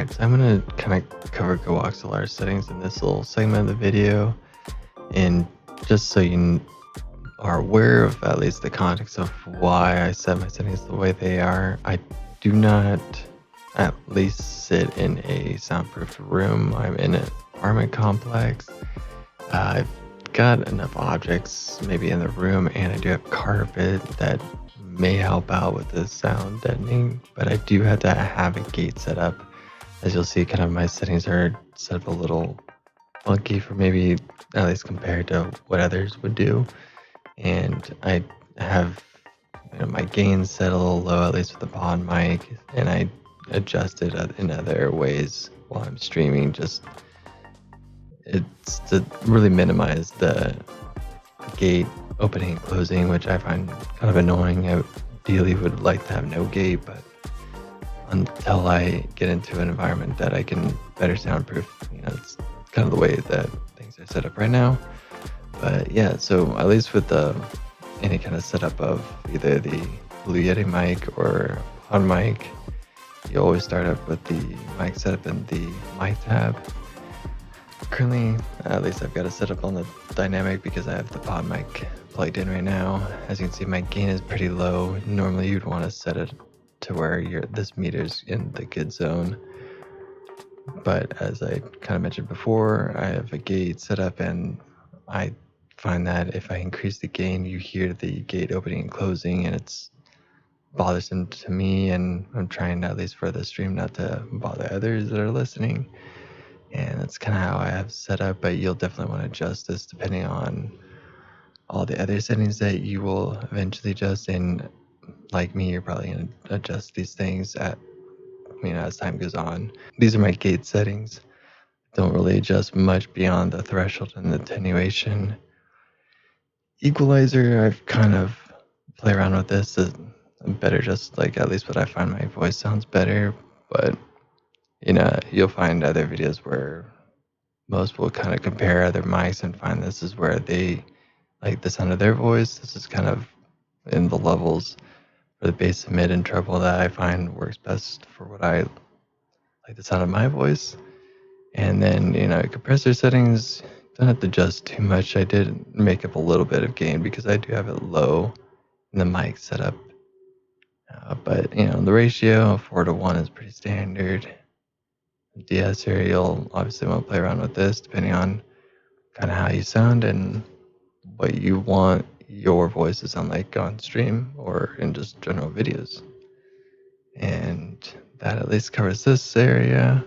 Alright, so I'm going to kind of cover Go XLR settings in this little segment of the video. And just so you are aware of at least the context of why I set my settings the way they are, I do not at least sit in a soundproof room. I'm in an apartment complex. I've got enough objects maybe in the room, and I do have carpet that may help out with the sound deadening, but I do have to have a gate set up. As you'll see, kind of my settings are set up a little funky for maybe at least compared to what others would do. And I have my gain set a little low, at least with the pod mic, and I adjust it in other ways while I'm streaming. It's to really minimize the gate opening and closing, which I find kind of annoying. I ideally would like to have no gate, but until I get into an environment that I can better soundproof, it's kind of the way that things are set up right now. But yeah, so at least with any kind of setup of either the Blue Yeti mic or pod mic, you always start up with the mic setup in the mic tab. Currently, at least I've got it set up on the dynamic because I have the pod mic plugged in right now. As you can see, my gain is pretty low. Normally you'd want to set it to where this meter's in the good zone. But as I kind of mentioned before, I have a gate set up, and I find that if I increase the gain, you hear the gate opening and closing, and it's bothersome to me, and I'm trying, at least for the stream, not to bother others that are listening. And that's kind of how I have set up, but you'll definitely want to adjust this depending on all the other settings that you will eventually adjust. And like me, you're probably going to adjust these things as time goes on. These are my gate settings. Don't really adjust much beyond the threshold and the attenuation. Equalizer, I've kind of play around with this. Is better, just like at least what I find my voice sounds better. But you'll find other videos where most will kind of compare other mics and find this is where they like the sound of their voice. This is kind of in the levels for the bass, mid, and treble that I find works best for what I like the sound of my voice. And then, compressor settings, don't have to adjust too much. I did make up a little bit of gain because I do have it low in the mic setup. But, the ratio 4:1 is pretty standard. De-esser, you'll obviously want to play around with this depending on kind of how you sound and what you want your voice to sound like on stream or in just general videos. And that at least covers this area.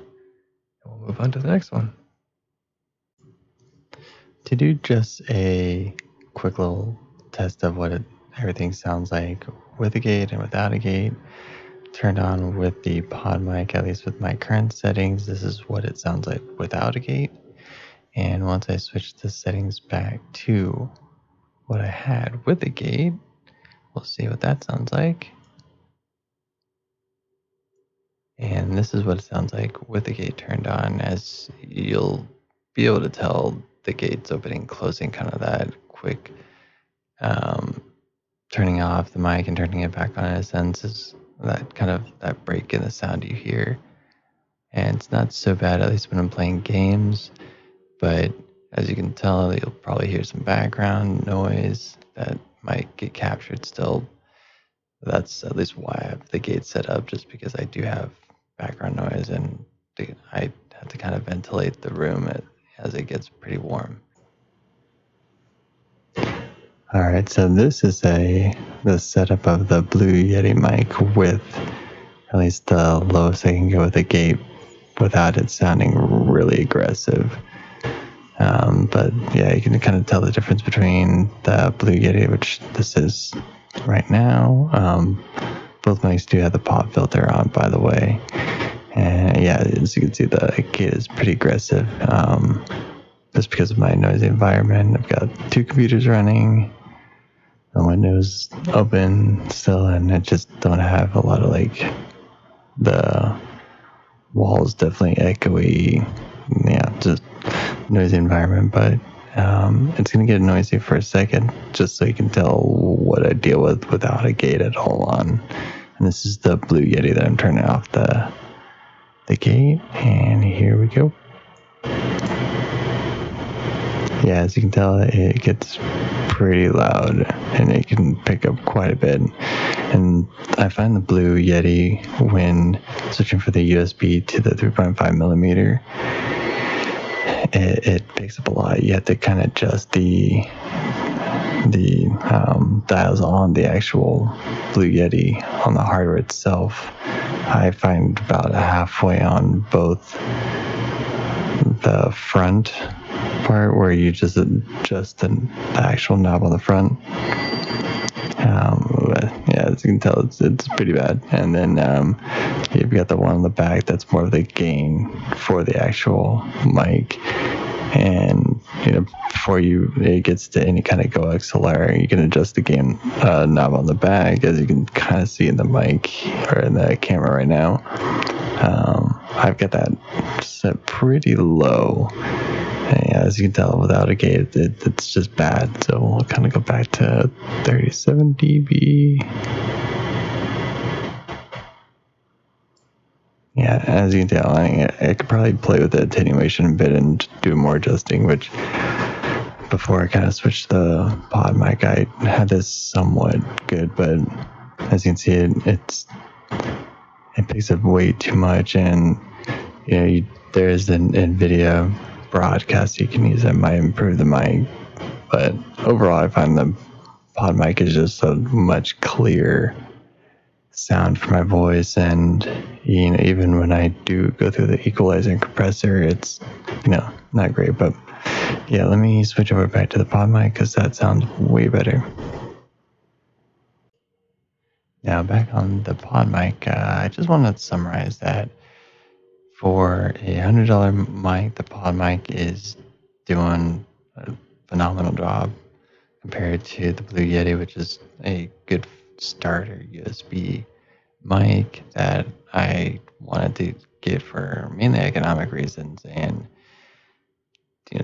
We'll move on to the next one. To do just a quick little test of what everything sounds like with a gate and without a gate, turned on with the pod mic, at least with my current settings, this is what it sounds like without a gate. And once I switch the settings back to what I had with a gate, we'll see what that sounds like. And this is what it sounds like with the gate turned on. As you'll be able to tell, the gate's opening, closing, kind of that quick turning off the mic and turning it back on, in a sense, is that kind of that break in the sound you hear. And it's not so bad, at least when I'm playing games, but as you can tell, you'll probably hear some background noise that might get captured still. That's at least why I have the gate set up, just because I do have background noise, and I have to kind of ventilate the room as it gets pretty warm. All right, so this is the setup of the Blue Yeti mic with at least the lowest I can go with a gate without it sounding really aggressive. But yeah, you can kind of tell the difference between the Blue Yeti, which this is right now. Both mics do have the pop filter on, by the way. And yeah, as you can see, the gate is pretty aggressive. Just because of my noisy environment, I've got two computers running, the windows open still, and I just don't have a lot of the walls definitely echoey. Yeah, just noisy environment, but it's gonna get noisy for a second, just so you can tell what I deal with without a gate at all on. And this is the Blue Yeti that I'm turning off the the gate, and here we go. Yeah, as you can tell, it gets pretty loud and it can pick up quite a bit. And I find the Blue Yeti, when switching from the USB to the 3.5 millimeter, it picks up a lot. You have to kind of adjust the dials on the actual Blue Yeti on the hardware itself. I find about halfway on both the front part, where you just adjust the actual knob on the front. Yeah, as you can tell, it's pretty bad. And then you've got the one on the back that's more of the gain for the actual mic. And before it gets to any kind of Go XLR, you can adjust the gain knob on the back, as you can kind of see in the mic or in the camera right now. I've got that set pretty low. And as you can tell, without a gate, it's just bad. So we'll kind of go back to 37 dB. Yeah, as you can tell, I could probably play with the attenuation a bit and do more adjusting, which before I kind of switched the pod mic, I had this somewhat good, but as you can see, it picks up way too much, and there's an NVIDIA broadcast you can use that might improve the mic, but overall I find the pod mic is just a much clearer sound for my voice. And even when I do go through the equalizer and compressor, it's not great. But yeah, let me switch over back to the pod mic because that sounds way better. Now back on the pod mic, I just want to summarize that for a $100 mic, the pod mic is doing a phenomenal job compared to the Blue Yeti, which is a good starter USB mic that I wanted to get for mainly economic reasons, and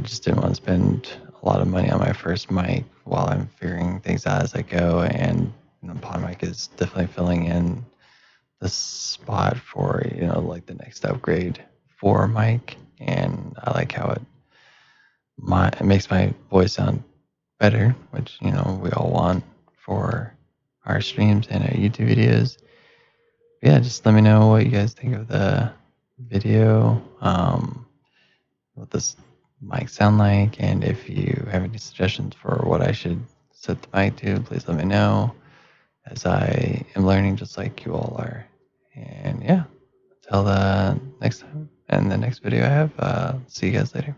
just didn't want to spend a lot of money on my first mic while I'm figuring things out as I go. And pod mic is definitely filling in the spot for like the next upgrade for mic, and I like how it makes my voice sound better, which we all want for our streams and our YouTube videos. Yeah, just let me know what you guys think of the video, what this mic sound like, and if you have any suggestions for what I should set the mic to, please let me know, as I am learning just like you all are. And yeah, until the next time and the next video I have, see you guys later.